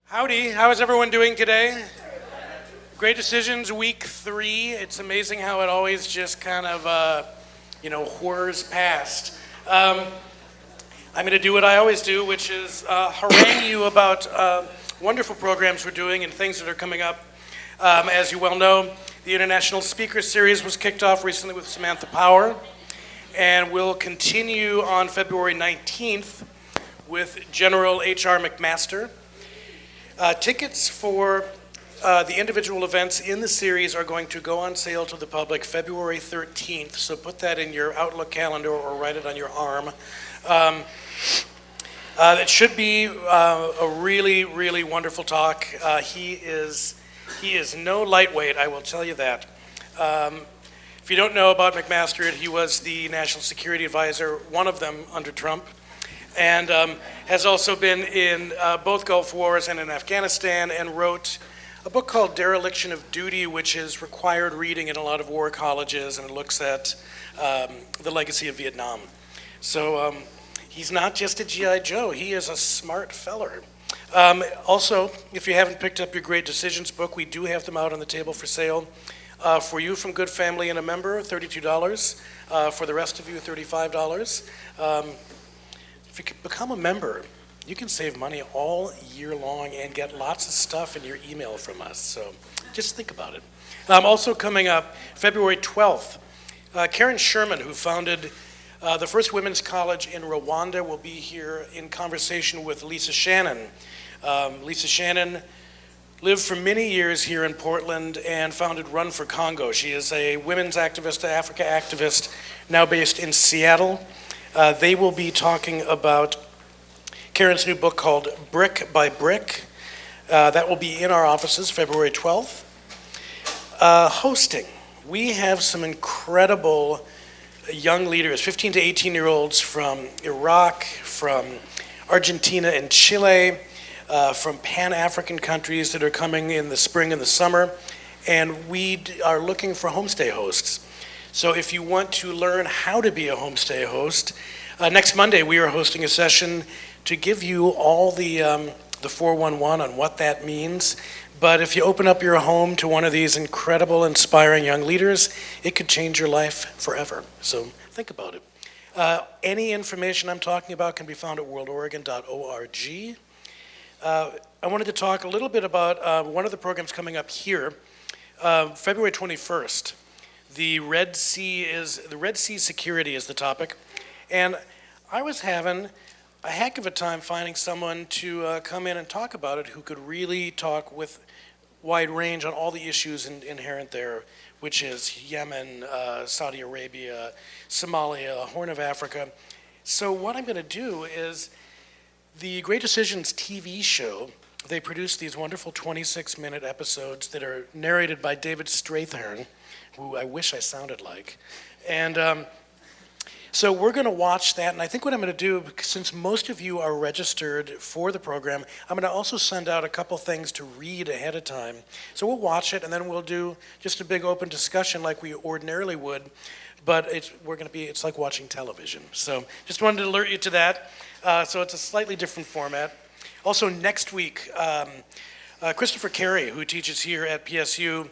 Howdy, how is everyone doing today? Great Decisions, week 3. It's amazing how it always just kind of, whirs past. I'm going to do what I always do, which is harangue you about wonderful programs we're doing and things that are coming up. As you well know, the International Speaker Series was kicked off recently with Samantha Power, and will continue on February 19th with General H.R. McMaster. Tickets for the individual events in the series are going to go on sale to the public February 13th, so put that in your Outlook calendar or write it on your arm. It should be a really, really wonderful talk. He is no lightweight, I will tell you that. If you don't know about McMaster, he was the National Security Advisor, one of them under Trump, and has also been in both Gulf Wars and in Afghanistan, and wrote a book called Dereliction of Duty, which is required reading in a lot of war colleges, and it looks at the legacy of Vietnam. So he's not just a G.I. Joe, he is a smart feller. Also, if you haven't picked up your Great Decisions book, we do have them out on the table for sale. For you from Good Family and a member, $32. For the rest of you, $35. If you could become a member, you can save money all year long and get lots of stuff in your email from us. So just think about it. Also coming up, February 12th, Karen Sherman, who founded the first women's college in Rwanda, will be here in conversation with Lisa Shannon. Lisa Shannon lived for many years here in Portland and founded Run for Congo. She is a women's activist, Africa activist, now based in Seattle. They will be talking about Karen's new book called Brick by Brick. That will be in our offices February 12th. Hosting. We have some incredible young leaders, 15 to 18-year-olds from Iraq, from Argentina and Chile, from Pan-African countries that are coming in the spring and the summer, and we are looking for homestay hosts. So if you want to learn how to be a homestay host, next Monday we are hosting a session to give you all the 411 on what that means. But if you open up your home to one of these incredible, inspiring young leaders, it could change your life forever. So think about it. Any information I'm talking about can be found at worldoregon.org. I wanted to talk a little bit about one of the programs coming up here, February 21st. The Red Sea security is the topic, and I was having a heck of a time finding someone to come in and talk about it who could really talk with wide range on all the issues inherent there, which is Yemen, Saudi Arabia, Somalia, Horn of Africa. So what I'm going to do is the Great Decisions TV show. They produce these wonderful 26-minute episodes that are narrated by David Strathairn, who I wish I sounded like. And so we're going to watch that, and I think what I'm going to do, since most of you are registered for the program, I'm going to also send out a couple things to read ahead of time. So we'll watch it, and then we'll do just a big open discussion like we ordinarily would, but it's like watching television. So just wanted to alert you to that. So it's a slightly different format. Also next week, Christopher Carey, who teaches here at PSU,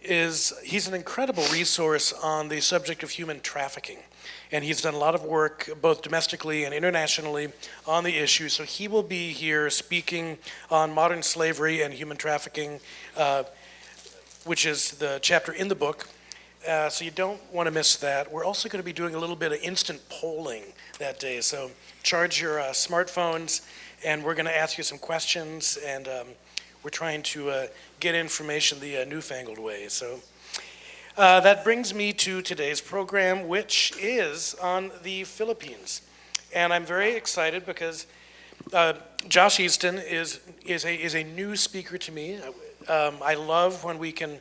he's an incredible resource on the subject of human trafficking. And he's done a lot of work, both domestically and internationally, on the issue. So he will be here speaking on modern slavery and human trafficking, which is the chapter in the book. So you don't want to miss that. We're also going to be doing a little bit of instant polling that day. So charge your smartphones, and we're going to ask you some questions, and we're trying to get information the newfangled way. So that brings me to today's program, which is on the Philippines. And I'm very excited because Josh Easton is a new speaker to me. I love when we can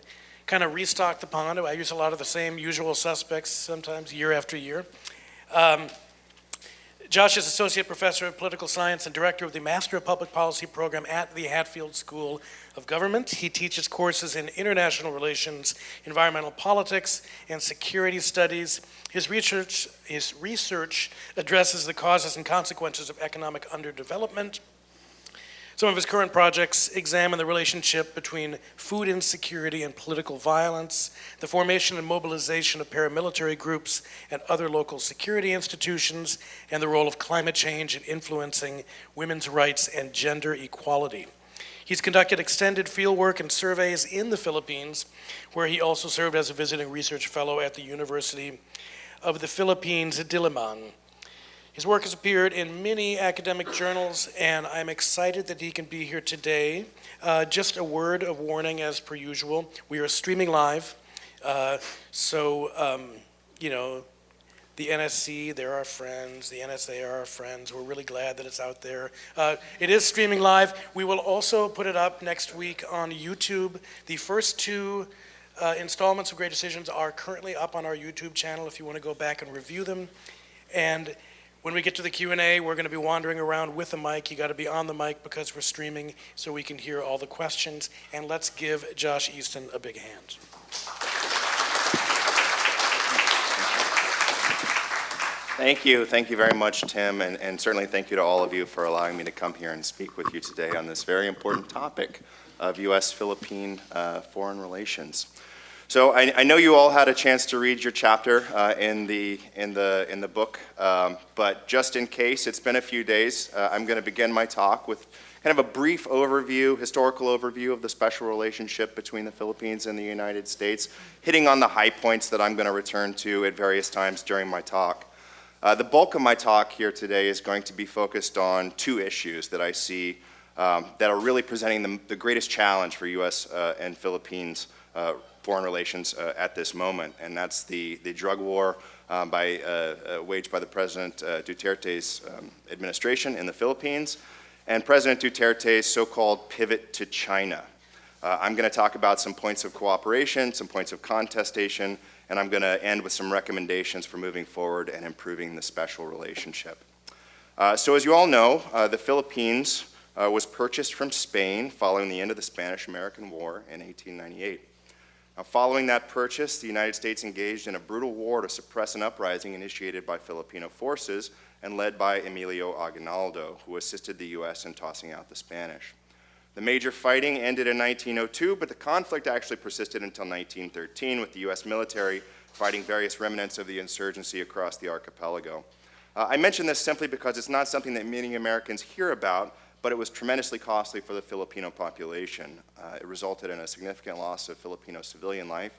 kind of restock the pond. I use a lot of the same usual suspects sometimes year after year. Josh is Associate Professor of Political Science and Director of the Master of Public Policy program at the Hatfield School of Government. He teaches courses in international relations, environmental politics, and security studies. His research addresses the causes and consequences of economic underdevelopment, Some of his current projects examine the relationship between food insecurity and political violence, the formation and mobilization of paramilitary groups and other local security institutions, and the role of climate change in influencing women's rights and gender equality. He's conducted extended fieldwork and surveys in the Philippines, where he also served as a visiting research fellow at the University of the Philippines at Diliman. His work has appeared in many academic journals, and I'm excited that he can be here today. Just a word of warning, as per usual, we are streaming live, you know, the NSC, they're our friends, the NSA are our friends. We're really glad that it's out there. It is streaming live. We will also put it up next week on YouTube. The first two installments of Great Decisions are currently up on our YouTube channel if you want to go back and review them. And when we get to the Q&A, we're going to be wandering around with a mic. You got to be on the mic because we're streaming so we can hear all the questions. And let's give Josh Easton a big hand. Thank you very much, Tim, and certainly thank you to all of you for allowing me to come here and speak with you today on this very important topic of U.S.-Philippine foreign relations. So I know you all had a chance to read your chapter in the book, but just in case, it's been a few days, I'm going to begin my talk with kind of a brief overview, historical overview of the special relationship between the Philippines and the United States, hitting on the high points that I'm going to return to at various times during my talk. The bulk of my talk here today is going to be focused on two issues that I see that are really presenting the greatest challenge for U.S. and Philippines foreign relations at this moment, and that's the drug war waged by the President Duterte's administration in the Philippines, and President Duterte's so-called pivot to China. I'm going to talk about some points of cooperation, some points of contestation, and I'm going to end with some recommendations for moving forward and improving the special relationship. So as you all know, the Philippines was purchased from Spain following the end of the Spanish-American War in 1898. Now, following that purchase, the United States engaged in a brutal war to suppress an uprising initiated by Filipino forces and led by Emilio Aguinaldo, who assisted the U.S. in tossing out the Spanish. The major fighting ended in 1902, but the conflict actually persisted until 1913, with the U.S. military fighting various remnants of the insurgency across the archipelago. I mention this simply because it's not something that many Americans hear about, but it was tremendously costly for the Filipino population. It resulted in a significant loss of Filipino civilian life.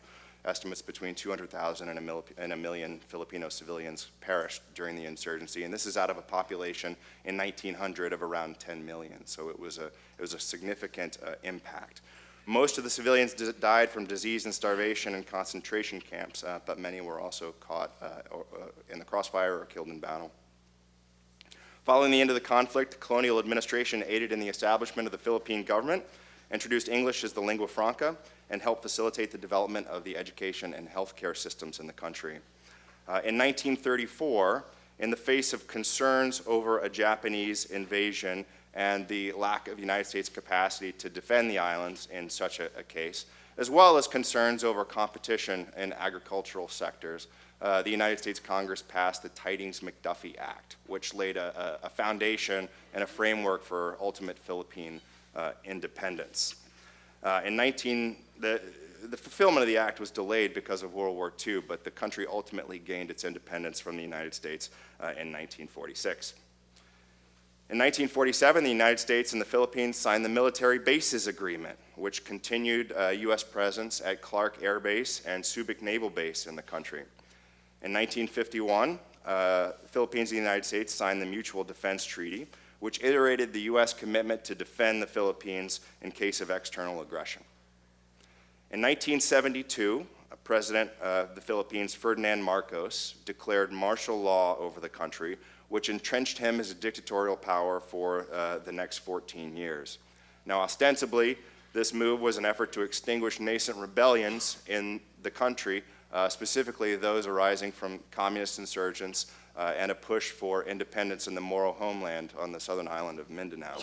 Estimates between 200,000 and a million Filipino civilians perished during the insurgency, and this is out of a population in 1900 of around 10 million, so it was a significant impact. Most of the civilians died from disease and starvation in concentration camps, but many were also caught in the crossfire or killed in battle. Following the end of the conflict, the colonial administration aided in the establishment of the Philippine government, introduced English as the lingua franca, and helped facilitate the development of the education and healthcare systems in the country. In 1934, in the face of concerns over a Japanese invasion and the lack of United States capacity to defend the islands in such a case, as well as concerns over competition in agricultural sectors, the United States Congress passed the Tidings-McDuffie Act, which laid a foundation and a framework for ultimate Philippine independence. The fulfillment of the act was delayed because of World War II, but the country ultimately gained its independence from the United States in 1946. In 1947, the United States and the Philippines signed the Military Bases Agreement, which continued U.S. presence at Clark Air Base and Subic Naval Base in the country. In 1951, the Philippines and the United States signed the Mutual Defense Treaty, which iterated the U.S. commitment to defend the Philippines in case of external aggression. In 1972, President of the Philippines, Ferdinand Marcos, declared martial law over the country, which entrenched him as a dictatorial power for the next 14 years. Now, ostensibly, this move was an effort to extinguish nascent rebellions in the country, specifically those arising from communist insurgents and a push for independence in the Moro homeland on the southern island of Mindanao.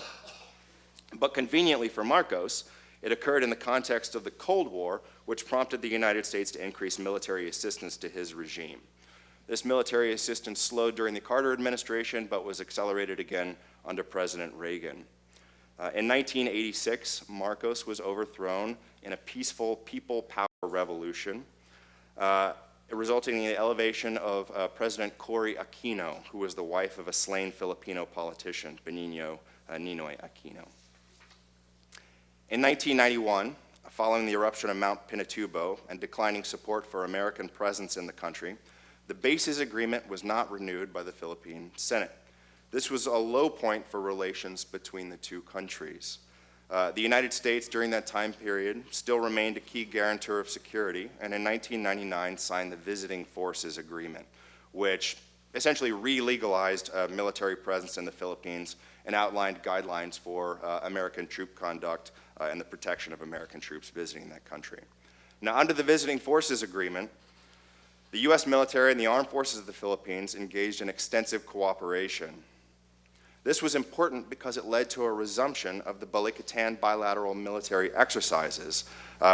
But conveniently for Marcos, it occurred in the context of the Cold War, which prompted the United States to increase military assistance to his regime. This military assistance slowed during the Carter administration, but was accelerated again under President Reagan. In 1986, Marcos was overthrown in a peaceful people power revolution, resulting in the elevation of President Cory Aquino, who was the wife of a slain Filipino politician, Benigno Ninoy Aquino. In 1991, following the eruption of Mount Pinatubo and declining support for American presence in the country, the Bases Agreement was not renewed by the Philippine Senate. This was a low point for relations between the two countries. The United States, during that time period, still remained a key guarantor of security, and in 1999 signed the Visiting Forces Agreement, which essentially re-legalized military presence in the Philippines and outlined guidelines for American troop conduct and the protection of American troops visiting that country. Now, under the Visiting Forces Agreement, the U.S. military and the armed forces of the Philippines engaged in extensive cooperation. This was important because it led to a resumption of the Balikatan bilateral military exercises,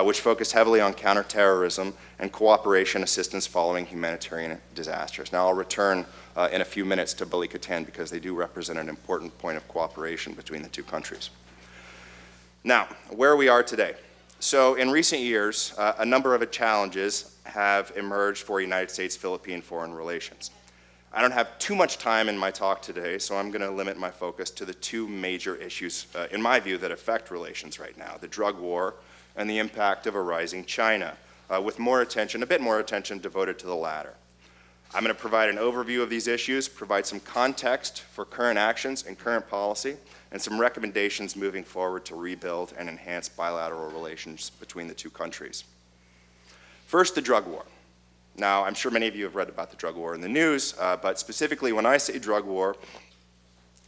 which focused heavily on counterterrorism and cooperation assistance following humanitarian disasters. Now, I'll return in a few minutes to Balikatan because they do represent an important point of cooperation between the two countries. Now, where we are today. So, in recent years, a number of challenges have emerged for United States-Philippine foreign relations. I don't have too much time in my talk today, so I'm going to limit my focus to the two major issues, in my view, that affect relations right now, the drug war and the impact of a rising China, with a bit more attention devoted to the latter. I'm going to provide an overview of these issues, provide some context for current actions and current policy, and some recommendations moving forward to rebuild and enhance bilateral relations between the two countries. First, the drug war. Now, I'm sure many of you have read about the drug war in the news, but specifically when I say drug war,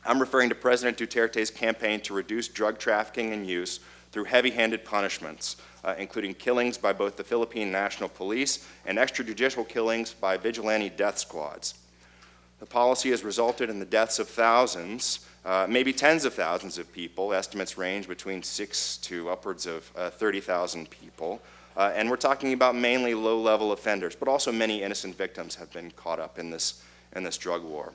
I'm referring to President Duterte's campaign to reduce drug trafficking and use through heavy-handed punishments, including killings by both the Philippine National Police and extrajudicial killings by vigilante death squads. The policy has resulted in the deaths of thousands, maybe tens of thousands of people. Estimates range between 6 to upwards of 30,000 people. And we're talking about mainly low-level offenders, but also many innocent victims have been caught up in this drug war.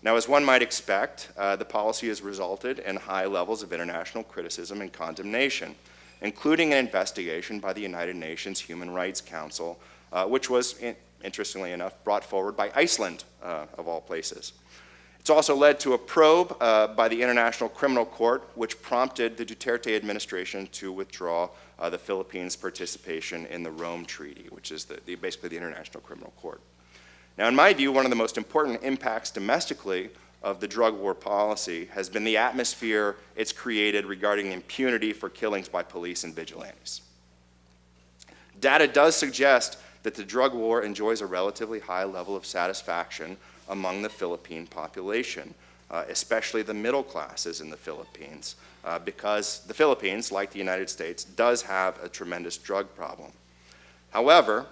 Now, as one might expect, the policy has resulted in high levels of international criticism and condemnation, including an investigation by the United Nations Human Rights Council, which was, interestingly enough, brought forward by Iceland, of all places. It's also led to a probe by the International Criminal Court, which prompted the Duterte administration to withdraw the Philippines' participation in the Rome Treaty, which is basically the International Criminal Court. Now, in my view, one of the most important impacts domestically of the drug war policy has been the atmosphere it's created regarding impunity for killings by police and vigilantes. Data does suggest that the drug war enjoys a relatively high level of satisfaction among the Philippine population, especially the middle classes in the Philippines, because the Philippines, like the United States, does have a tremendous drug problem. However,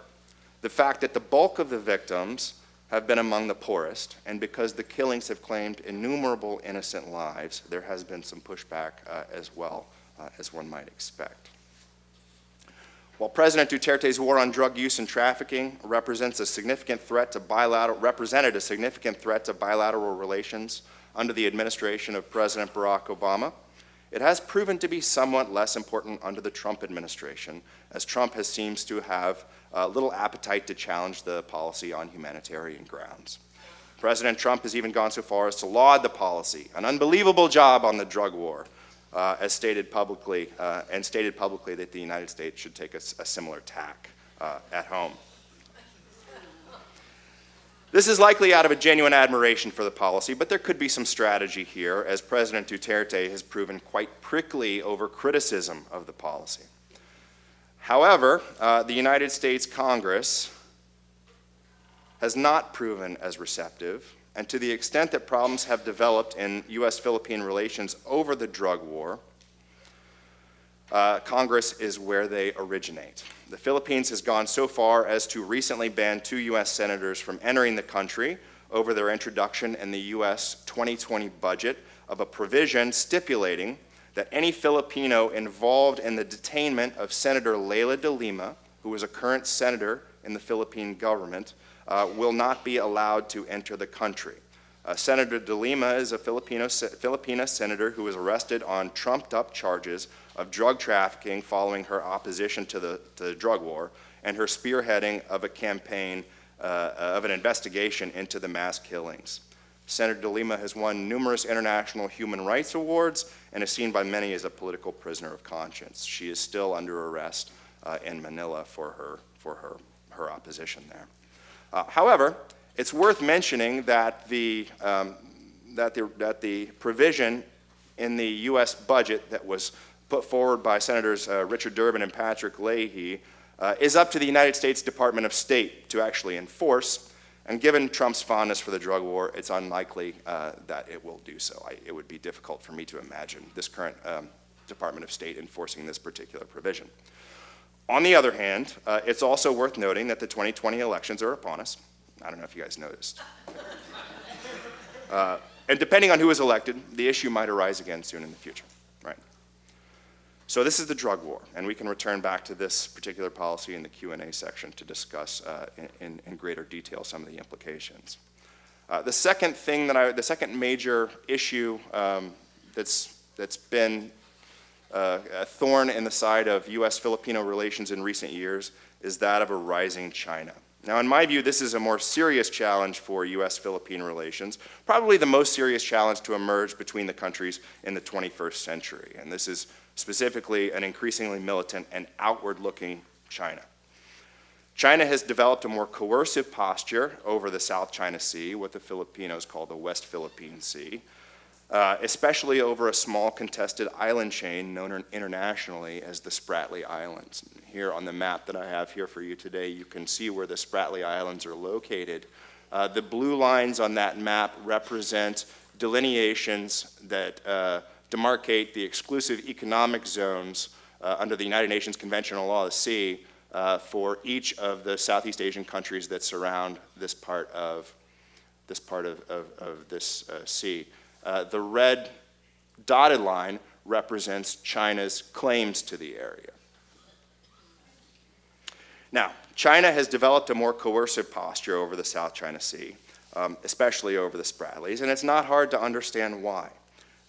the fact that the bulk of the victims have been among the poorest, and because the killings have claimed innumerable innocent lives, there has been some pushback as well, as one might expect. While President Duterte's war on drug use and trafficking represented a significant threat to bilateral relations under the administration of President Barack Obama, it has proven to be somewhat less important under the Trump administration, as Trump seems to have little appetite to challenge the policy on humanitarian grounds. President Trump has even gone so far as to laud the policy, an unbelievable job on the drug war, as stated publicly that the United States should take a similar tack at home. This is likely out of a genuine admiration for the policy, but there could be some strategy here, as President Duterte has proven quite prickly over criticism of the policy. However, the United States Congress has not proven as receptive, and to the extent that problems have developed in U.S.-Philippine relations over the drug war, Congress is where they originate. The Philippines has gone so far as to recently ban 2 U.S. senators from entering the country over their introduction in the U.S. 2020 budget of a provision stipulating that any Filipino involved in the detainment of Senator Leila de Lima, who is a current senator in the Philippine government, will not be allowed to enter the country. Senator De Lima is a Filipina senator who was arrested on trumped-up charges of drug trafficking following her opposition to the drug war and her spearheading of a campaign of an investigation into the mass killings. Senator De Lima has won numerous international human rights awards and is seen by many as a political prisoner of conscience. She is still under arrest in Manila for her opposition there. However, it's worth mentioning that the provision in the U.S. budget that was put forward by Senators Richard Durbin and Patrick Leahy is up to the United States Department of State to actually enforce, and given Trump's fondness for the drug war, it's unlikely that it will do so. It would be difficult for me to imagine this current Department of State enforcing this particular provision. On the other hand, it's also worth noting that the 2020 elections are upon us. I don't know if you guys noticed. And depending on who is elected, the issue might arise again soon in the future, right? So this is the drug war, and we can return back to this particular policy in the Q&A section to discuss in greater detail some of the implications. The second major issue that's been a thorn in the side of U.S.-Filipino relations in recent years is that of a rising China. Now, in my view, this is a more serious challenge for U.S.-Philippine relations, probably the most serious challenge to emerge between the countries in the 21st century. And this is specifically an increasingly militant and outward-looking China. China has developed a more coercive posture over the South China Sea, what the Filipinos call the West Philippine Sea, especially over a small contested island chain known internationally as the Spratly Islands. Here on the map that I have here for you today, you can see where the Spratly Islands are located. The blue lines on that map represent delineations that demarcate the exclusive economic zones under the United Nations Convention on Law of the Sea for each of the Southeast Asian countries that surround this part of this sea. The red dotted line represents China's claims to the area. Now, China has developed a more coercive posture over the South China Sea, especially over the Spratlys, and it's not hard to understand why.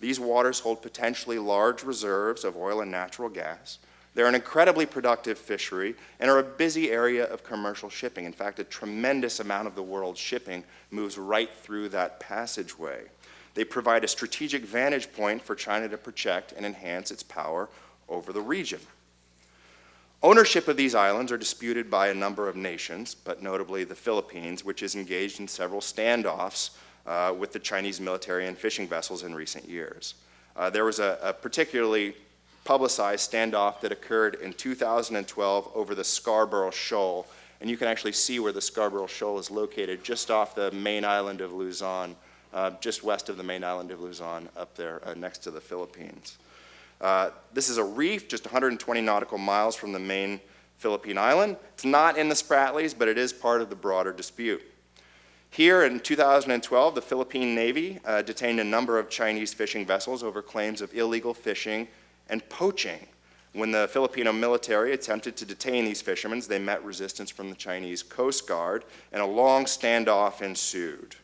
These waters hold potentially large reserves of oil and natural gas. They're an incredibly productive fishery and are a busy area of commercial shipping. In fact, a tremendous amount of the world's shipping moves right through that passageway. They provide a strategic vantage point for China to protect and enhance its power over the region. Ownership of these islands are disputed by a number of nations, but notably the Philippines, which is engaged in several standoffs with the Chinese military and fishing vessels in recent years. There was a particularly publicized standoff that occurred in 2012 over the Scarborough Shoal, and you can actually see where the Scarborough Shoal is located just off the main island of Luzon, just west of the main island of Luzon, up there next to the Philippines. This is a reef just 120 nautical miles from the main Philippine island. It's not in the Spratlys, but it is part of the broader dispute. Here in 2012, the Philippine Navy detained a number of Chinese fishing vessels over claims of illegal fishing and poaching. When the Filipino military attempted to detain these fishermen, they met resistance from the Chinese Coast Guard, and a long standoff ensued.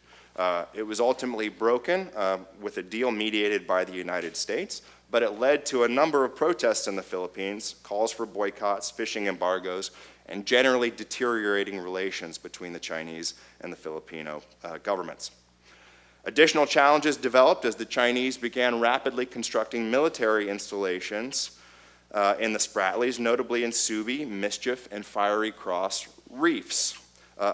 It was ultimately broken with a deal mediated by the United States, but it led to a number of protests in the Philippines, calls for boycotts, fishing embargoes, and generally deteriorating relations between the Chinese and the Filipino governments. Additional challenges developed as the Chinese began rapidly constructing military installations in the Spratlys, notably in Subi, Mischief, and Fiery Cross reefs,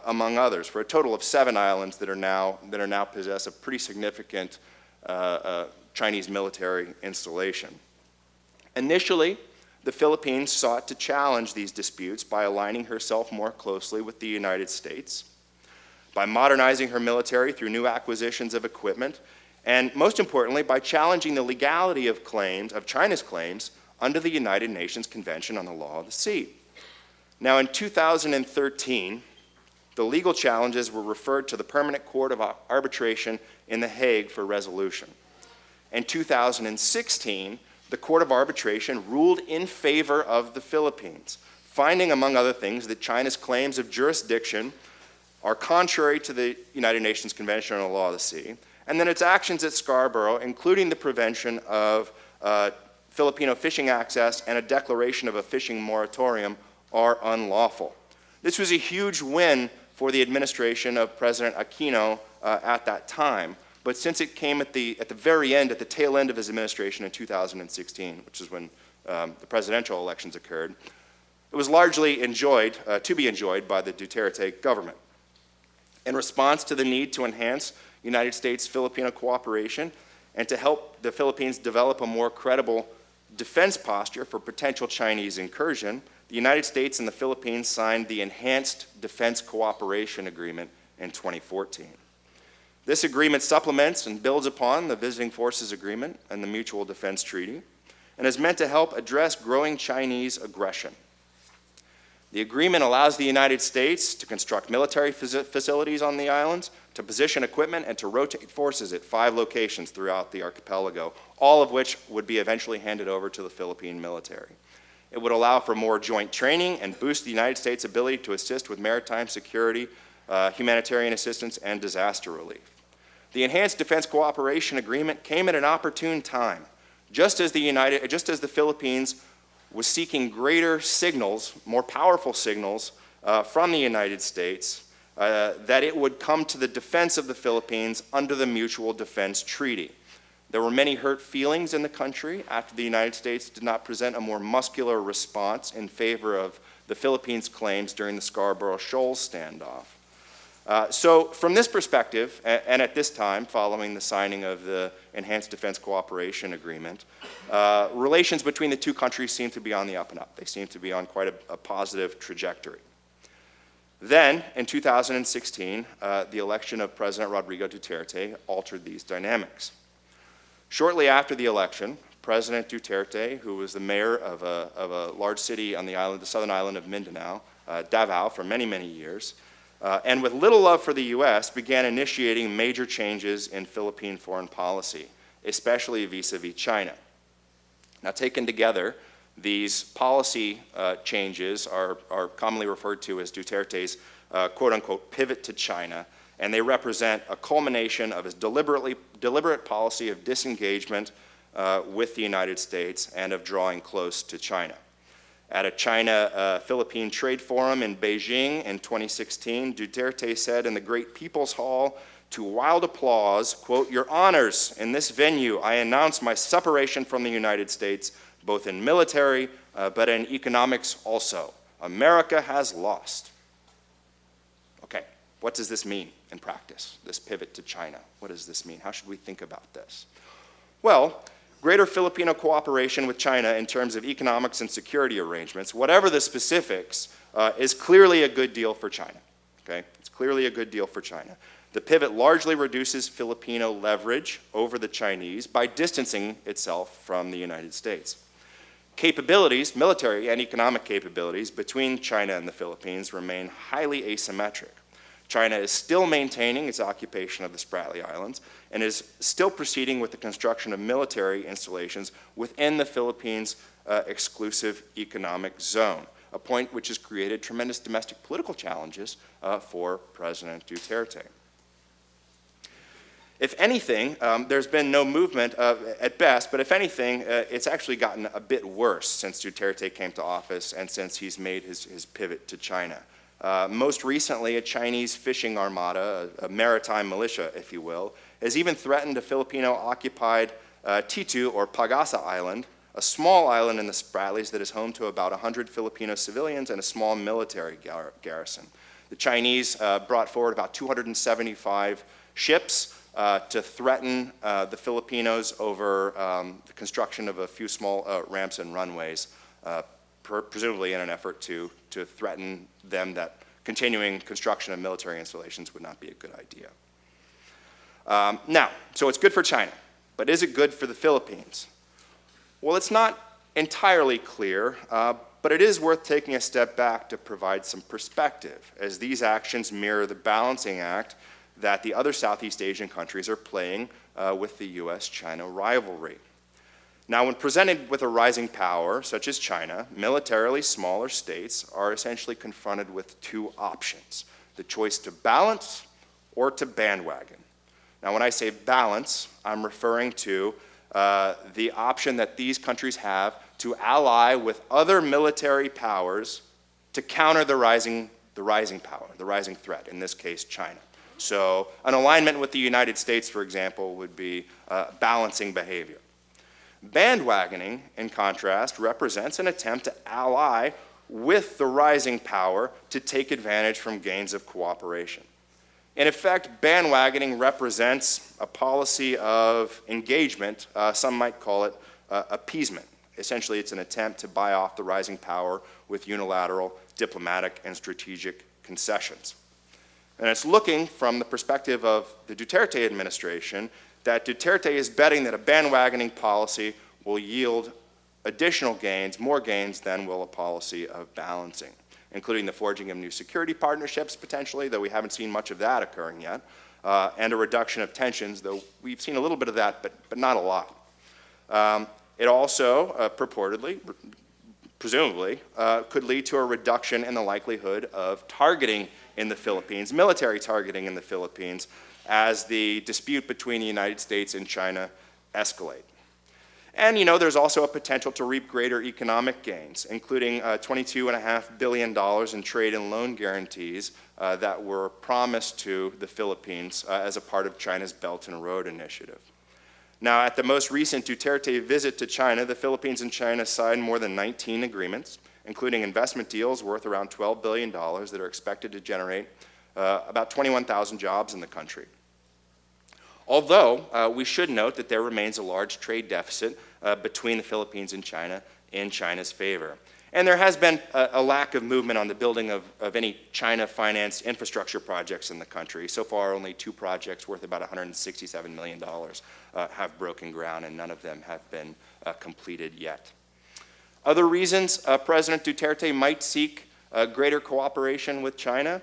among others, for a total of 7 islands that are now possess a pretty significant Chinese military installation. Initially, the Philippines sought to challenge these disputes by aligning herself more closely with the United States, by modernizing her military through new acquisitions of equipment, and most importantly, by challenging the legality of China's claims under the United Nations Convention on the Law of the Sea. Now, in 2013, the legal challenges were referred to the Permanent Court of Arbitration in The Hague for resolution. In 2016, the Court of Arbitration ruled in favor of the Philippines, finding, among other things, that China's claims of jurisdiction are contrary to the United Nations Convention on the Law of the Sea, and then its actions at Scarborough, including the prevention of Filipino fishing access and a declaration of a fishing moratorium, are unlawful. This was a huge win for the administration of President Aquino at that time, but since it came at the very end, at the tail end of his administration in 2016, which is when the presidential elections occurred, it was largely to be enjoyed by the Duterte government. In response to the need to enhance United States-Filipino cooperation and to help the Philippines develop a more credible defense posture for potential Chinese incursion, the United States and the Philippines signed the Enhanced Defense Cooperation Agreement in 2014. This agreement supplements and builds upon the Visiting Forces Agreement and the Mutual Defense Treaty, and is meant to help address growing Chinese aggression. The agreement allows the United States to construct military facilities on the islands, to position equipment, and to rotate forces at 5 locations throughout the archipelago, all of which would be eventually handed over to the Philippine military. It would allow for more joint training and boost the United States' ability to assist with maritime security, humanitarian assistance, and disaster relief. The Enhanced Defense Cooperation Agreement came at an opportune time, just as the Philippines was seeking greater signals, more powerful signals from the United States that it would come to the defense of the Philippines under the Mutual Defense Treaty. There were many hurt feelings in the country after the United States did not present a more muscular response in favor of the Philippines' claims during the Scarborough Shoals standoff. So from this perspective, and at this time, following the signing of the Enhanced Defense Cooperation Agreement, relations between the two countries seem to be on the up and up. They seem to be on quite a positive trajectory. Then, in 2016, the election of President Rodrigo Duterte altered these dynamics. Shortly after the election, President Duterte, who was the mayor of a large city on the island, the southern island of Mindanao, Davao, for many, many years, and with little love for the U.S., began initiating major changes in Philippine foreign policy, especially vis-a-vis China. Now, taken together, these policy changes are commonly referred to as Duterte's quote-unquote pivot to China, and they represent a culmination of his deliberate policy of disengagement with the United States and of drawing close to China. At a China-Philippine Trade Forum in Beijing in 2016, Duterte said in the Great People's Hall to wild applause, quote, "Your honors, in this venue I announce my separation from the United States, both in military but in economics also. America has lost." Okay, what does this mean in practice, this pivot to China? What does this mean? How should we think about this? Well, greater Filipino cooperation with China in terms of economics and security arrangements, whatever the specifics, is clearly a good deal for China. Okay? It's clearly a good deal for China. The pivot largely reduces Filipino leverage over the Chinese by distancing itself from the United States. Capabilities, military and economic capabilities between China and the Philippines remain highly asymmetric. China is still maintaining its occupation of the Spratly Islands and is still proceeding with the construction of military installations within the Philippines' exclusive economic zone, a point which has created tremendous domestic political challenges for President Duterte. If anything, there's been no movement at best, but if anything, it's actually gotten a bit worse since Duterte came to office and since he's made his pivot to China. Most recently, a Chinese fishing armada, a maritime militia, if you will, has even threatened a Filipino-occupied Titu, or Pagasa Island, a small island in the Spratlys that is home to about 100 Filipino civilians and a small military garrison. The Chinese brought forward about 275 ships to threaten the Filipinos over the construction of a few small ramps and runways, presumably in an effort to threaten them that continuing construction of military installations would not be a good idea. Now, so it's good for China, but is it good for the Philippines? Well, it's not entirely clear, but it is worth taking a step back to provide some perspective, as these actions mirror the balancing act that the other Southeast Asian countries are playing with the U.S.-China rivalry. Now, when presented with a rising power, such as China, militarily smaller states are essentially confronted with two options: the choice to balance or to bandwagon. Now, when I say balance, I'm referring to the option that these countries have to ally with other military powers to counter the rising power, the rising threat, in this case, China. So an alignment with the United States, for example, would be balancing behavior. Bandwagoning, in contrast, represents an attempt to ally with the rising power to take advantage from gains of cooperation. In effect, bandwagoning represents a policy of engagement. Some might call it appeasement. Essentially, it's an attempt to buy off the rising power with unilateral diplomatic and strategic concessions. And it's looking from the perspective of the Duterte administration that Duterte is betting that a bandwagoning policy will yield additional gains, more gains than will a policy of balancing, including the forging of new security partnerships potentially, though we haven't seen much of that occurring yet, and a reduction of tensions, though we've seen a little bit of that, but not a lot. It also purportedly, presumably, could lead to a reduction in the likelihood of targeting in the Philippines, military targeting in the Philippines, as the dispute between the United States and China escalate. And there's also a potential to reap greater economic gains, including $22.5 billion in trade and loan guarantees that were promised to the Philippines as a part of China's Belt and Road Initiative. Now, at the most recent Duterte visit to China, the Philippines and China signed more than 19 agreements, including investment deals worth around $12 billion that are expected to generate about 21,000 jobs in the country. Although we should note that there remains a large trade deficit between the Philippines and China in China's favor. And there has been a lack of movement on the building of any China-financed infrastructure projects in the country. So far, only 2 projects worth about $167 million have broken ground, and none of them have been completed yet. Other reasons President Duterte might seek greater cooperation with China?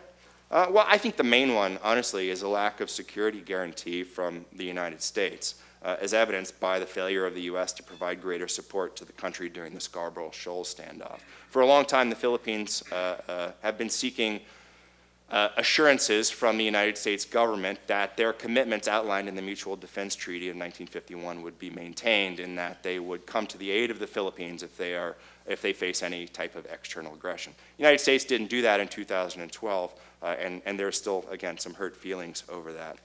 Well, I think the main one, honestly, is a lack of security guarantee from the United States, as evidenced by the failure of the U.S. to provide greater support to the country during the Scarborough Shoal standoff. For a long time, the Philippines have been seeking assurances from the United States government that their commitments outlined in the Mutual Defense Treaty of 1951 would be maintained, and that they would come to the aid of the Philippines if they face any type of external aggression. The United States didn't do that in 2012, and there's still, again, some hurt feelings over that.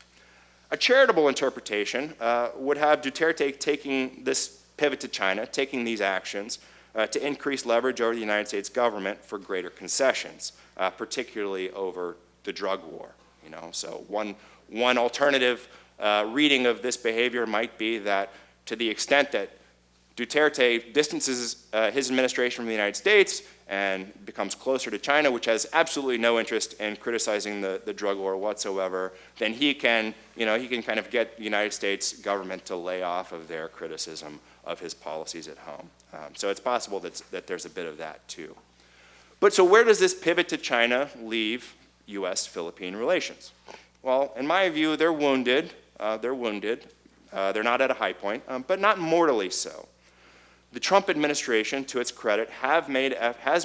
A charitable interpretation would have Duterte taking this pivot to China, taking these actions to increase leverage over the United States government for greater concessions, particularly over the drug war. So one alternative reading of this behavior might be that to the extent that Duterte distances his administration from the United States and becomes closer to China, which has absolutely no interest in criticizing the drug war whatsoever, then he can kind of get the United States government to lay off of their criticism of his policies at home. So it's possible that there's a bit of that too. But so where does this pivot to China leave U.S.-Philippine relations? Well, in my view, they're wounded. They're not at a high point, but not mortally so. The Trump administration, to its credit, has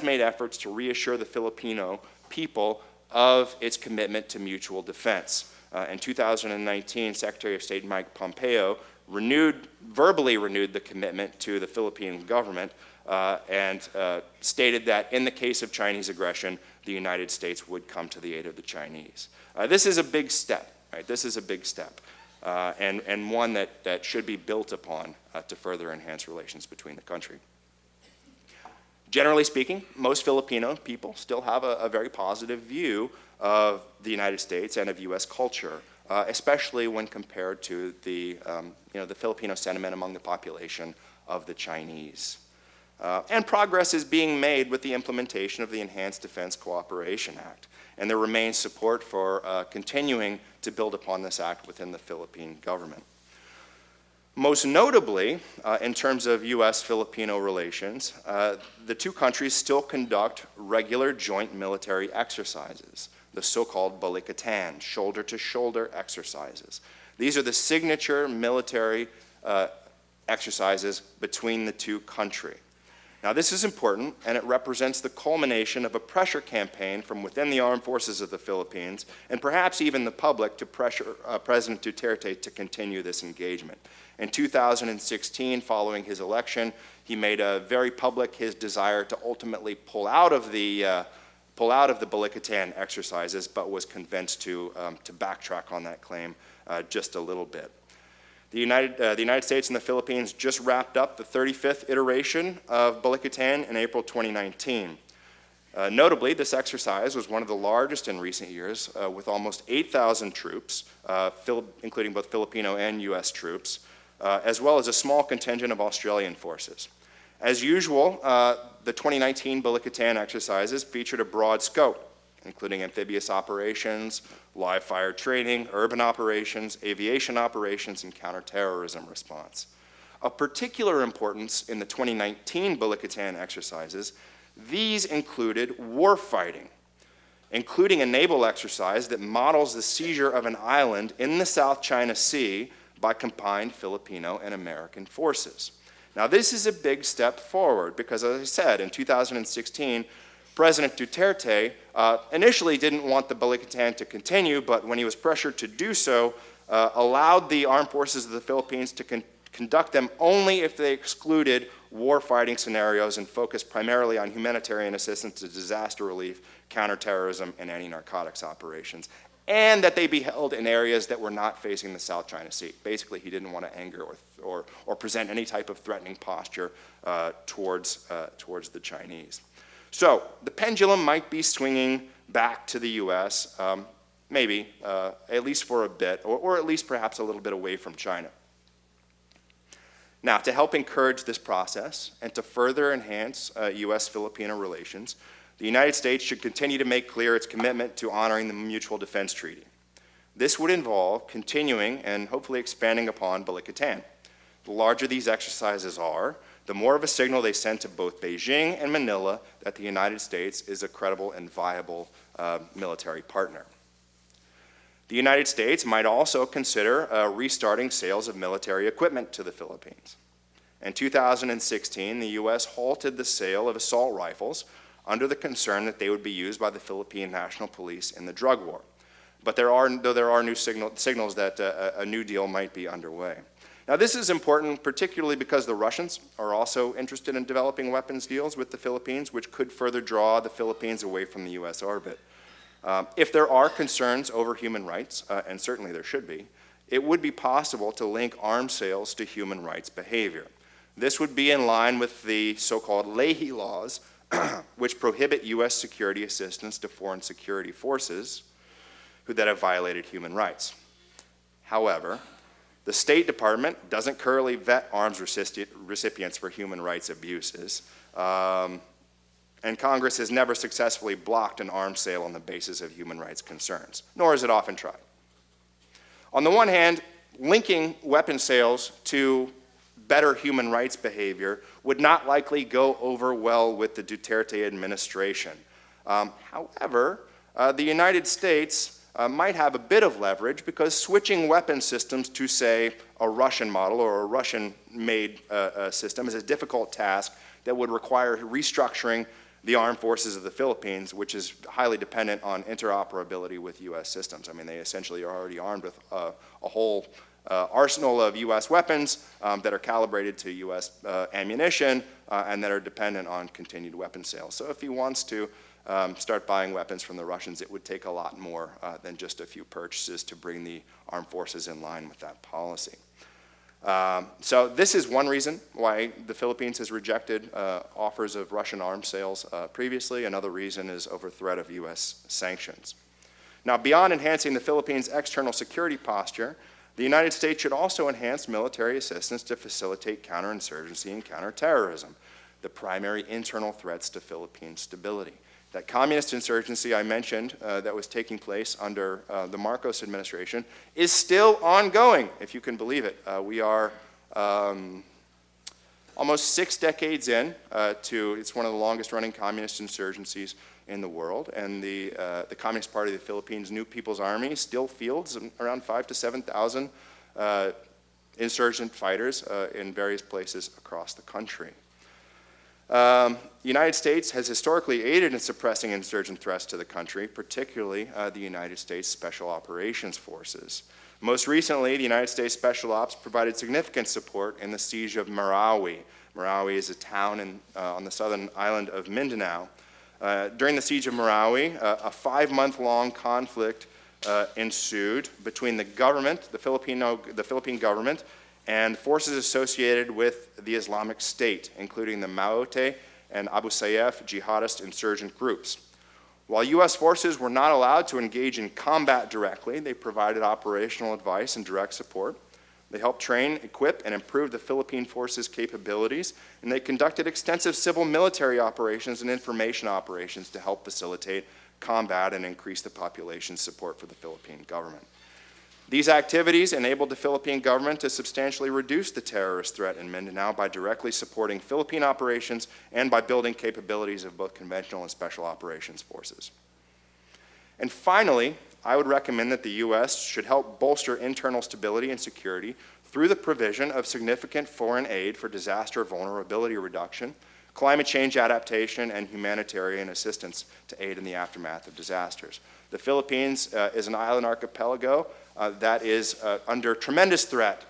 made efforts to reassure the Filipino people of its commitment to mutual defense. In 2019, Secretary of State Mike Pompeo verbally renewed the commitment to the Philippine government and stated that in the case of Chinese aggression, the United States would come to the aid of the Chinese. This is a big step, right? This is a big step. And one that should be built upon to further enhance relations between the country. Generally speaking, most Filipino people still have a very positive view of the United States and of U.S. culture, especially when compared to the Filipino sentiment among the population of the Chinese. And progress is being made with the implementation of the Enhanced Defense Cooperation Act. And there remains support for continuing to build upon this act within the Philippine government. Most notably, in terms of U.S.-Filipino relations, the two countries still conduct regular joint military exercises, the so-called balikatan, shoulder-to-shoulder exercises. These are the signature military exercises between the two countries. Now, this is important, and it represents the culmination of a pressure campaign from within the armed forces of the Philippines, and perhaps even the public, to pressure President Duterte to continue this engagement. In 2016, following his election, he made very public his desire to ultimately pull out of the Balikatan exercises, but was convinced to backtrack on that claim just a little bit. The United States and the Philippines just wrapped up the 35th iteration of Balikatan in April 2019. Notably, this exercise was one of the largest in recent years, with almost 8,000 troops, including both Filipino and U.S. troops, as well as a small contingent of Australian forces. As usual, the 2019 Balikatan exercises featured a broad scope, including amphibious operations, live fire training, urban operations, aviation operations, and counterterrorism response. Of particular importance in the 2019 Balikatan exercises, these included warfighting, including a naval exercise that models the seizure of an island in the South China Sea by combined Filipino and American forces. Now, this is a big step forward because, as I said, in 2016, President Duterte initially didn't want the Balikatan to continue, but when he was pressured to do so, allowed the armed forces of the Philippines to conduct them only if they excluded war-fighting scenarios and focused primarily on humanitarian assistance to disaster relief, counterterrorism, and anti-narcotics operations, and that they be held in areas that were not facing the South China Sea. Basically, he didn't want to anger or present any type of threatening posture towards the Chinese. So the pendulum might be swinging back to the U.S., maybe, at least for a bit, or at least perhaps a little bit away from China. Now, to help encourage this process and to further enhance U.S.-Filipino relations, the United States should continue to make clear its commitment to honoring the Mutual Defense Treaty. This would involve continuing and hopefully expanding upon Balikatan. The larger these exercises are, the more of a signal they send to both Beijing and Manila that the United States is a credible and viable military partner. The United States might also consider restarting sales of military equipment to the Philippines. In 2016, the U.S. halted the sale of assault rifles under the concern that they would be used by the Philippine National Police in the drug war. But there are new signals that a new deal might be underway. Now, this is important particularly because the Russians are also interested in developing weapons deals with the Philippines, which could further draw the Philippines away from the U.S. orbit. If there are concerns over human rights, and certainly there should be, it would be possible to link arms sales to human rights behavior. This would be in line with the so-called Leahy laws, which prohibit U.S. security assistance to foreign security forces that have violated human rights. However, the State Department doesn't currently vet arms recipients for human rights abuses, and Congress has never successfully blocked an arms sale on the basis of human rights concerns, nor has it often tried. On the one hand, linking weapon sales to better human rights behavior would not likely go over well with the Duterte administration. However, the United States might have a bit of leverage because switching weapon systems to, say, a Russian model or a Russian-made system is a difficult task that would require restructuring the armed forces of the Philippines, which is highly dependent on interoperability with U.S. systems. I mean, they essentially are already armed with a whole arsenal of U.S. weapons that are calibrated to U.S. ammunition and that are dependent on continued weapon sales. So if he wants to start buying weapons from the Russians, it would take a lot more than just a few purchases to bring the armed forces in line with that policy. So this is one reason why the Philippines has rejected offers of Russian arms sales previously. Another reason is over threat of U.S. sanctions. Now, beyond enhancing the Philippines' external security posture, the United States should also enhance military assistance to facilitate counterinsurgency and counterterrorism, the primary internal threats to Philippine stability. That communist insurgency I mentioned that was taking place under the Marcos administration is still ongoing, if you can believe it. We are almost 6 decades in it's one of the longest running communist insurgencies in the world, and the Communist Party of the Philippines New People's Army still fields around 5,000 to 7,000 insurgent fighters in various places across the country. The United States has historically aided in suppressing insurgent threats to the country, particularly the United States Special Operations Forces. Most recently, the United States Special Ops provided significant support in the siege of Marawi. Marawi is a town on the southern island of Mindanao. During the siege of Marawi, a 5-month-long conflict ensued between the government, the Philippine government, and forces associated with the Islamic State, including the Maote and Abu Sayyaf jihadist insurgent groups. While U.S. forces were not allowed to engage in combat directly, they provided operational advice and direct support. They helped train, equip, and improve the Philippine forces' capabilities, and they conducted extensive civil military operations and information operations to help facilitate combat and increase the population's support for the Philippine government. These activities enabled the Philippine government to substantially reduce the terrorist threat in Mindanao by directly supporting Philippine operations and by building capabilities of both conventional and special operations forces. And finally, I would recommend that the U.S. should help bolster internal stability and security through the provision of significant foreign aid for disaster vulnerability reduction, climate change adaptation, and humanitarian assistance to aid in the aftermath of disasters. The Philippines is an island archipelago that is under tremendous threat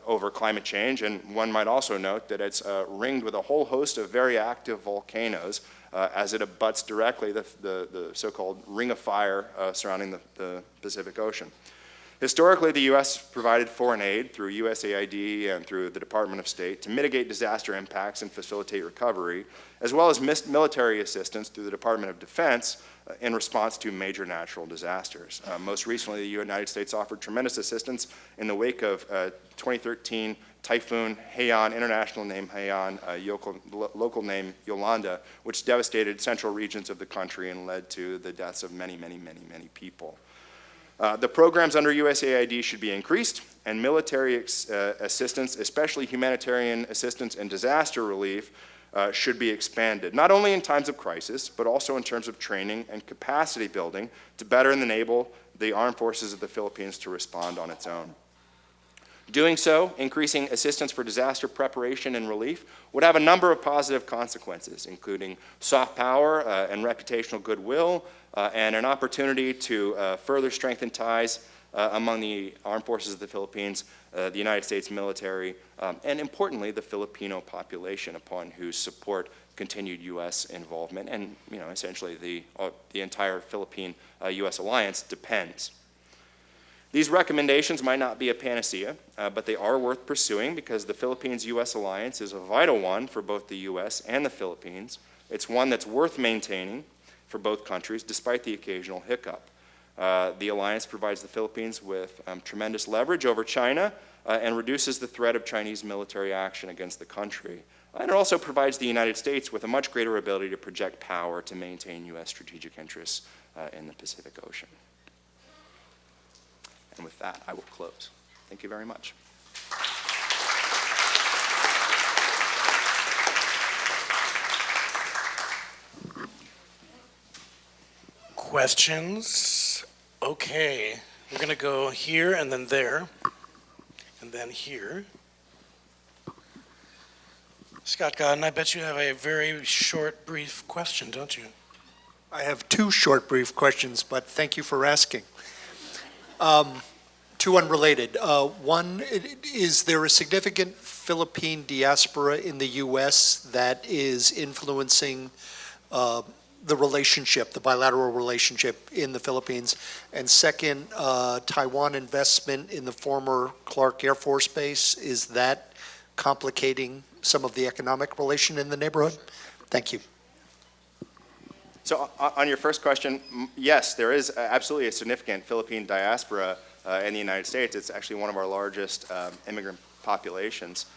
over climate change, and one might also note that it's ringed with a whole host of very active volcanoes as it abuts directly the so-called ring of fire surrounding the Pacific Ocean. Historically, the U.S. provided foreign aid through USAID and through the Department of State to mitigate disaster impacts and facilitate recovery, as well as military assistance through the Department of Defense in response to major natural disasters. Most recently, the United States offered tremendous assistance in the wake of 2013 Typhoon Haiyan, international name Haiyan, local name Yolanda, which devastated central regions of the country and led to the deaths of many, many, many, many people. The programs under USAID should be increased, and military assistance, especially humanitarian assistance and disaster relief, should be expanded, not only in times of crisis, but also in terms of training and capacity building to better enable the armed forces of the Philippines to respond on its own. Doing so, increasing assistance for disaster preparation and relief, would have a number of positive consequences, including soft power and reputational goodwill, and an opportunity to further strengthen ties among the armed forces of the Philippines, the United States military, and importantly, the Filipino population, upon whose support continued U.S. involvement and, essentially the entire Philippine-U.S. alliance depends. These recommendations might not be a panacea, but they are worth pursuing because the Philippines-U.S. alliance is a vital one for both the U.S. and the Philippines. It's one that's worth maintaining for both countries, despite the occasional hiccup. The alliance provides the Philippines with tremendous leverage over China and reduces the threat of Chinese military action against the country. And it also provides the United States with a much greater ability to project power to maintain U.S. strategic interests in the Pacific Ocean. And with that, I will close. Thank you very much. Questions? Okay, we're going to go here and then there, and then here. Scott Godden, I bet you have a very short, brief question, don't you? I have two short, brief questions, but thank you for asking. Two unrelated. One, is there a significant Philippine diaspora in the U.S. that is influencing the relationship, the bilateral relationship in the Philippines? And second, Taiwan investment in the former Clark Air Force Base, is that complicating some of the economic relation in the neighborhood? Thank you. So on your first question, yes, there is absolutely a significant Philippine diaspora in the United States. It's actually one of our largest immigrant populations.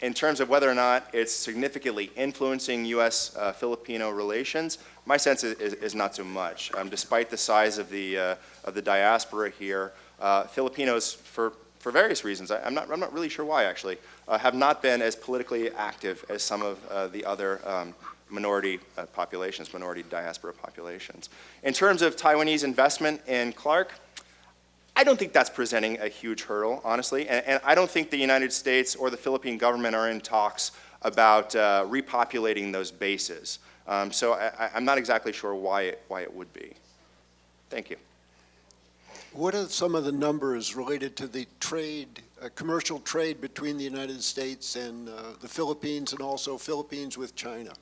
In terms of whether or not it's significantly influencing U.S.-Filipino relations, my sense is not so much. Despite the size of the diaspora here, Filipinos, for various reasons, I'm not really sure why actually, have not been as politically active as some of the other minority populations, minority diaspora populations. In terms of Taiwanese investment in Clark, I don't think that's presenting a huge hurdle, honestly, and I don't think the United States or the Philippine government are in talks about repopulating those bases. So I'm not exactly sure why it would be. Thank you. What are some of the numbers related to the trade, commercial trade between the United States and the Philippines, and also Philippines with China?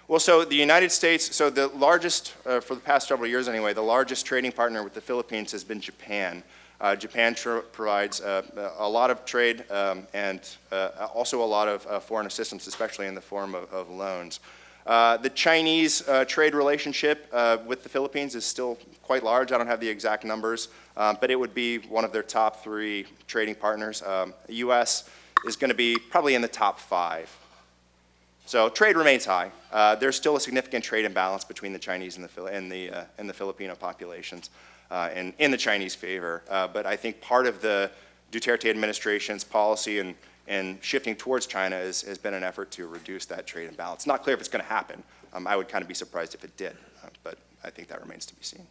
Well, so the United States, so the largest, for the past several years anyway, the largest trading partner with the Philippines has been Japan. Japan provides a lot of trade and also a lot of foreign assistance, especially in the form of loans. The Chinese trade relationship with the Philippines is still quite large. I don't have the exact numbers, but it would be one of their top 3 trading partners. The U.S. is going to be probably in the top 5. So trade remains high. There's still a significant trade imbalance between the Chinese and the Filipino populations in the Chinese favor. But I think part of the Duterte administration's policy and shifting towards China has been an effort to reduce that trade imbalance. It's not clear if it's going to happen. I would kind of be surprised if it did, but I think that remains to be seen.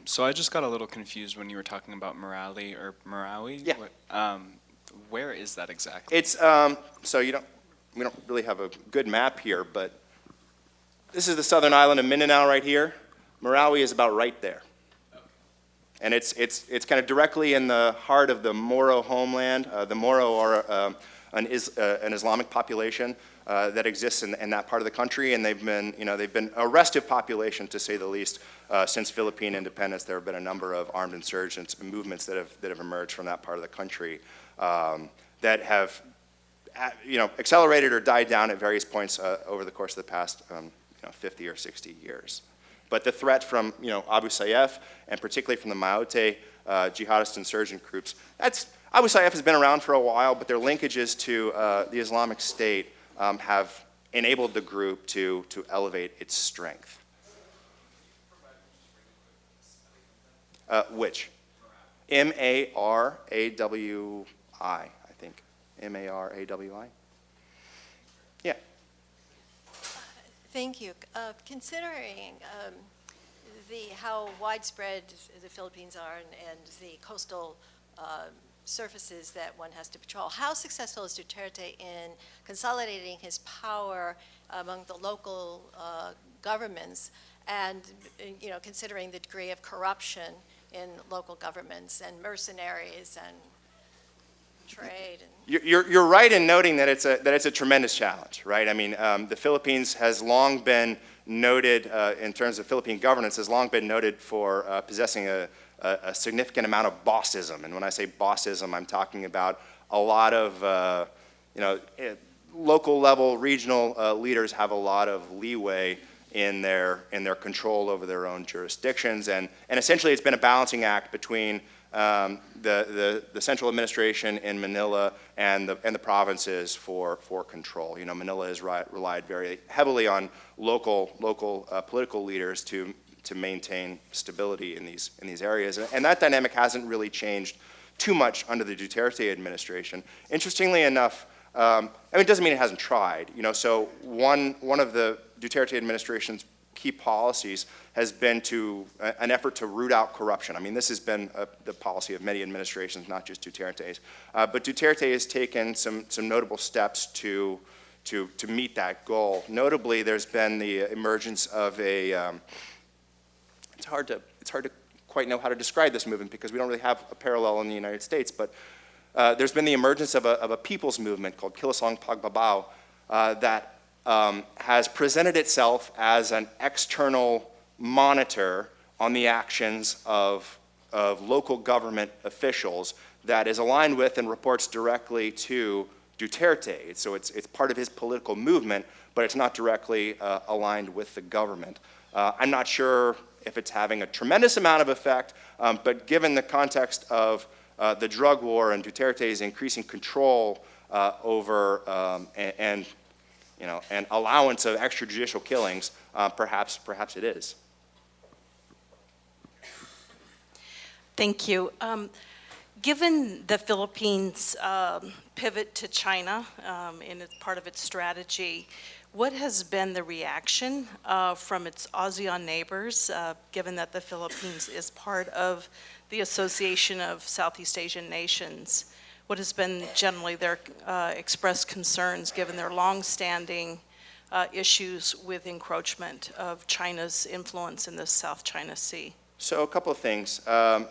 So I just got a little confused when you were talking about Morali or Marawi. Yeah. Where is that exactly? It's so we don't really have a good map here, but this is the southern island of Mindanao right here. Marawi is about right there. And it's kind of directly in the heart of the Moro homeland. The Moro are an Islamic population that exists in that part of the country, and they've been a restive population, to say the least, since Philippine independence. There have been a number of armed insurgents and movements that have emerged from that part of the country that have accelerated or died down at various points over the course of the past 50 or 60 years. But the threat from Abu Sayyaf, and particularly from the Maote jihadist insurgent groups, Abu Sayyaf has been around for a while, but their linkages to the Islamic State have enabled the group to elevate its strength. Which? M-A-R-A-W-I, I think. M-A-R-A-W-I? Yeah. Thank you. Considering how widespread the Philippines are and the coastal surfaces that one has to patrol, how successful is Duterte in consolidating his power among the local governments, and considering the degree of corruption in local governments and mercenaries and trade? You're right in noting that it's a tremendous challenge, right? I mean, the Philippines has long been noted, in terms of Philippine governance, has long been noted for possessing a significant amount of bossism. And when I say bossism, I'm talking about a lot of, local level, regional leaders have a lot of leeway in their control over their own jurisdictions, and essentially it's been a balancing act between the central administration in Manila and the provinces for control. Manila has relied very heavily on local political leaders to maintain stability in these areas, and that dynamic hasn't really changed too much under the Duterte administration. Interestingly enough, it doesn't mean it hasn't tried. So one of the Duterte administration's key policies has been an effort to root out corruption. I mean, this has been the policy of many administrations, not just Duterte's. But Duterte has taken some notable steps to meet that goal. Notably, there's been the emergence of it's hard to quite know how to describe this movement because we don't really have a parallel in the United States, but there's been the emergence of a people's movement called Kilusang Pagbabao that has presented itself as an external monitor on the actions of local government officials that is aligned with and reports directly to Duterte. So it's part of his political movement, but it's not directly aligned with the government. I'm not sure if it's having a tremendous amount of effect, but given the context of the drug war and Duterte's increasing control over and allowance of extrajudicial killings, perhaps it is. Thank you. Given the Philippines' pivot to China in part of its strategy, what has been the reaction from its ASEAN neighbors, given that the Philippines is part of the Association of Southeast Asian Nations? what has been generally their expressed concerns, given their longstanding issues with encroachment of China's influence in the South China Sea? So a couple of things. The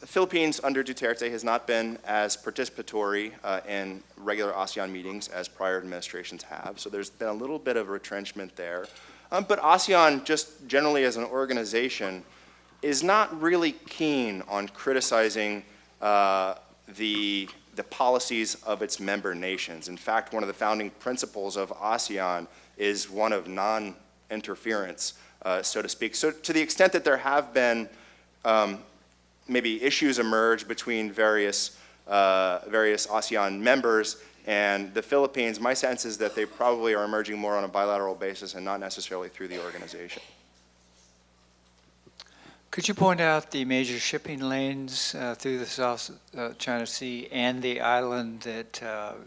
Philippines under Duterte has not been as participatory in regular ASEAN meetings as prior administrations have, so there's been a little bit of retrenchment there. But ASEAN, just generally as an organization, is not really keen on criticizing the policies of its member nations. In fact, one of the founding principles of ASEAN is one of non-interference, so to speak. So to the extent that there have been maybe issues emerge between various ASEAN members and the Philippines, my sense is that they probably are emerging more on a bilateral basis and not necessarily through the organization. Could you point out the major shipping lanes through the South China Sea and the island that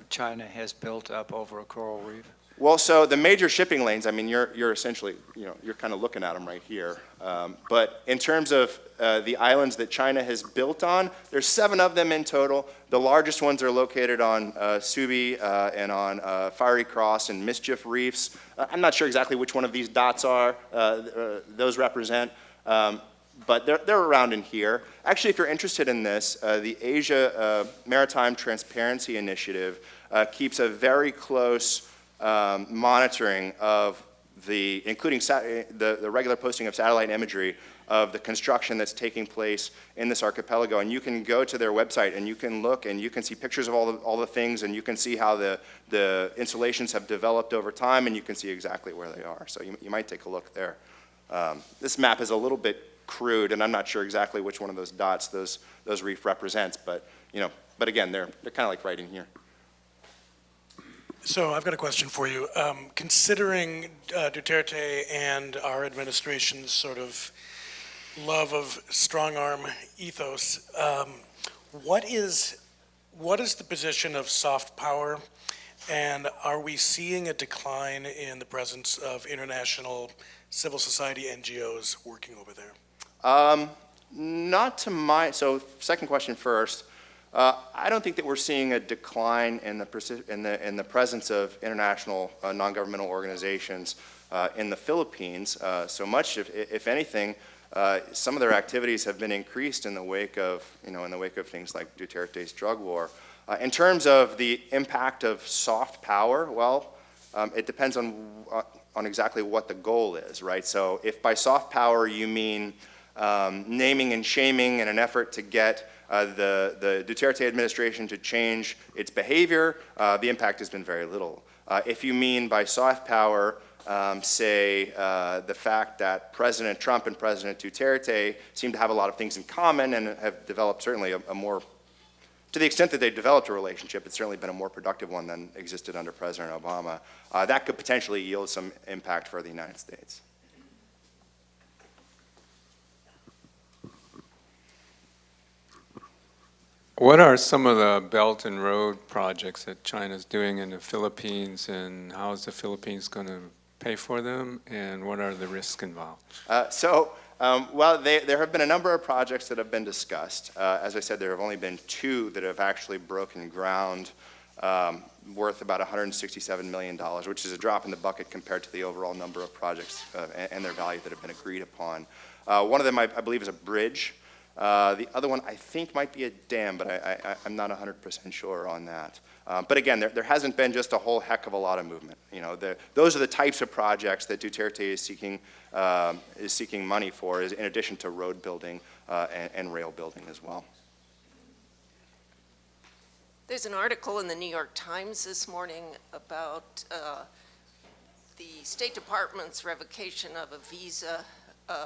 China has built up over a coral reef? Well, so the major shipping lanes, I mean, you're essentially, you're kind of looking at them right here. But in terms of the islands that China has built on, there's 7 of them in total. The largest ones are located on Subi and on Fiery Cross and Mischief Reefs. I'm not sure exactly which one of these dots are, those represent. But they're around in here. Actually, if you're interested in this, the Asia Maritime Transparency Initiative keeps a very close monitoring of including the regular posting of satellite imagery of the construction that's taking place in this archipelago. And you can go to their website and you can look and you can see pictures of all the things, and you can see how the installations have developed over time, and you can see exactly where they are. So you might take a look there. This map is a little bit crude, and I'm not sure exactly which one of those dots those reef represents, but but again, they're kind of like right in here. So I've got a question for you. Considering Duterte and our administration's sort of love of strong-arm ethos, what is the position of soft power, and are we seeing a decline in the presence of international civil society NGOs working over there? Not to so second question first. I don't think that we're seeing a decline in the presence of international non-governmental organizations in the Philippines. So much, if anything, some of their activities have been increased in the wake of things like Duterte's drug war. In terms of the impact of soft power, well, it depends on exactly what the goal is, right? So if by soft power you mean naming and shaming in an effort to get the Duterte administration to change its behavior, the impact has been very little. If you mean by soft power, say the fact that President Trump and President Duterte seem to have a lot of things in common and have developed certainly a more, to the extent that they've developed a relationship, it's certainly been a more productive one than existed under President Obama. That could potentially yield some impact for the United States. What are some of the Belt and Road projects that China's doing in the Philippines, and how is the Philippines going to pay for them, and what are the risks involved? Well, there have been a number of projects that have been discussed. As I said, there have only been 2 that have actually broken ground, worth about $167 million, which is a drop in the bucket compared to the overall number of projects and their value that have been agreed upon. One of them, I believe, is a bridge. The other one, I think, might be a dam, but I'm not 100% sure on that. But again, there hasn't been just a whole heck of a lot of movement. Those are the types of projects that Duterte is seeking money for, in addition to road building and rail building as well. There's an article in the New York Times this morning about the State Department's revocation of a visa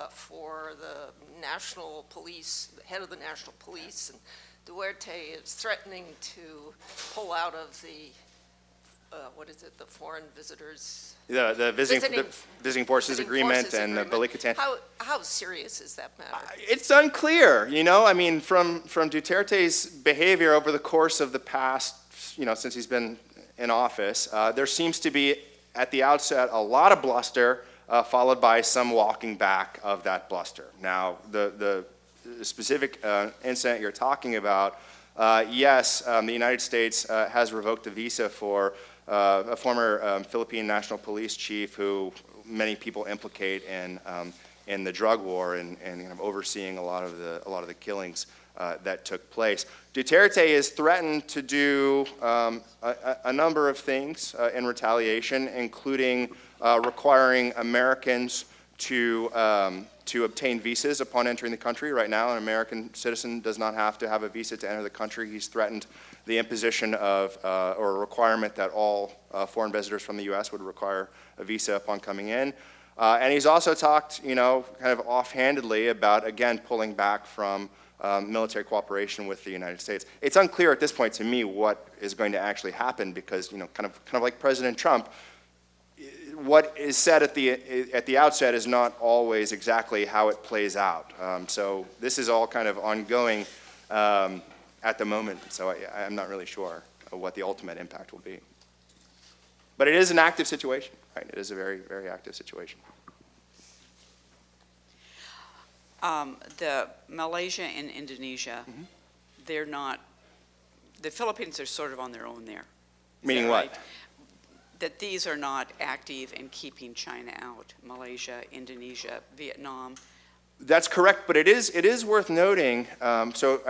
for the national police, the head of the national police, and Duterte is threatening to pull out of the, the foreign visitors? The Visiting Forces Agreement and the Balikatan. How serious is that matter? It's unclear, I mean, from Duterte's behavior over the course of the past, since he's been in office, there seems to be, at the outset, a lot of bluster, followed by some walking back of that bluster. Now, the specific incident you're talking about yes, the United States has revoked a visa for a former Philippine National Police chief who many people implicate in the drug war and kind of overseeing a lot of the killings that took place. Duterte is threatened to do a number of things in retaliation, including requiring Americans to obtain visas upon entering the country. Right now, an American citizen does not have to have a visa to enter the country. He's threatened the imposition of, or a requirement that all foreign visitors from the U.S. would require a visa upon coming in. And he's also talked, kind of offhandedly about, again, pulling back from military cooperation with the United States. It's unclear at this point to me what is going to actually happen because, kind of like President Trump, what is said at the outset is not always exactly how it plays out. So this is all kind of ongoing at the moment. So I'm not really sure what the ultimate impact will be. But it is an active situation, right? It is a very, very active situation. The Malaysia and Indonesia, they're not, the Philippines are sort of on their own there. Meaning what? That these are not active in keeping China out, Malaysia, Indonesia, Vietnam. That's correct, but it is worth noting, so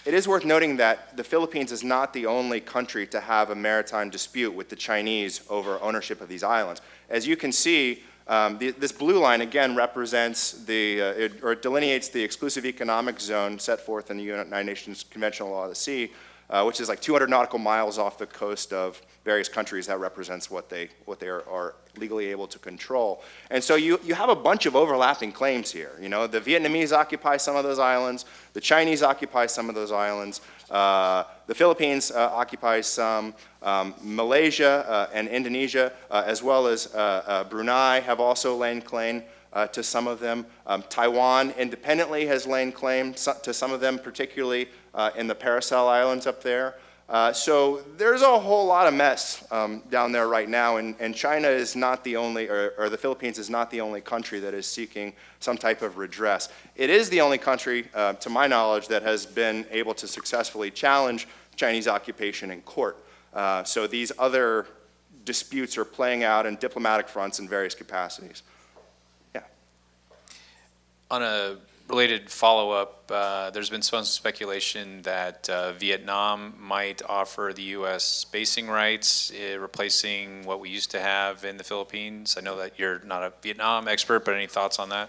it is worth noting that the Philippines is not the only country to have a maritime dispute with the Chinese over ownership of these islands. As you can see, this blue line again represents it delineates the exclusive economic zone set forth in the United Nations Conventional Law of the Sea, which is like 200 nautical miles off the coast of various countries. That represents what they are legally able to control. And so you have a bunch of overlapping claims here. The Vietnamese occupy some of those islands, the Chinese occupy some of those islands, the Philippines occupies some, Malaysia and Indonesia, as well as Brunei have also laid claim to some of them. Taiwan independently has laid claim to some of them, particularly in the Paracel Islands up there. So there's a whole lot of mess down there right now, and China is not the only, or the Philippines is not the only country that is seeking some type of redress. It is the only country, to my knowledge, that has been able to successfully challenge Chinese occupation in court. So these other disputes are playing out in diplomatic fronts in various capacities. Yeah. On a related follow-up, there's been some speculation that Vietnam might offer the U.S. basing rights, replacing what we used to have in the Philippines. I know that you're not a Vietnam expert, but any thoughts on that?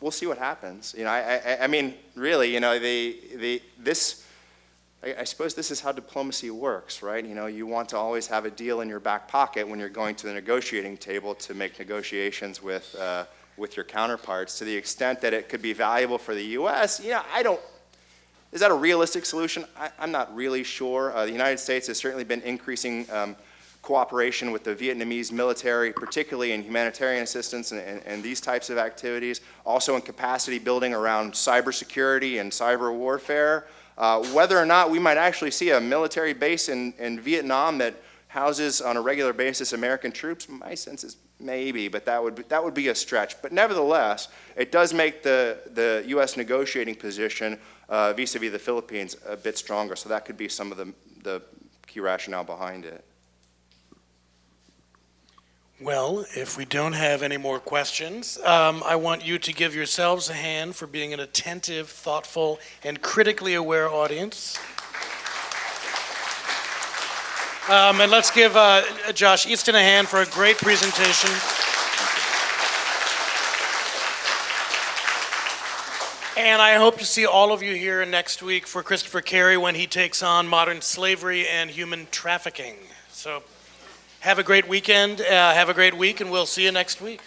We'll see what happens. I mean, really, I suppose this is how diplomacy works, right? You want to always have a deal in your back pocket when you're going to the negotiating table to make negotiations with your counterparts. To the extent that it could be valuable for the U.S., is that a realistic solution? I'm not really sure. The United States has certainly been increasing cooperation with the Vietnamese military, particularly in humanitarian assistance and these types of activities, also in capacity building around cybersecurity and cyber warfare. Whether or not we might actually see a military base in Vietnam that houses on a regular basis American troops, my sense is maybe, but that would be a stretch. But nevertheless, it does make the U.S. negotiating position vis-a-vis the Philippines a bit stronger. So that could be some of the key rationale behind it. Well, if we don't have any more questions, I want you to give yourselves a hand for being an attentive, thoughtful, and critically aware audience. And let's give Josh Easton a hand for a great presentation. And I hope to see all of you here next week for Christopher Carey when he takes on modern slavery and human trafficking. So have a great weekend, have a great week, and we'll see you next week.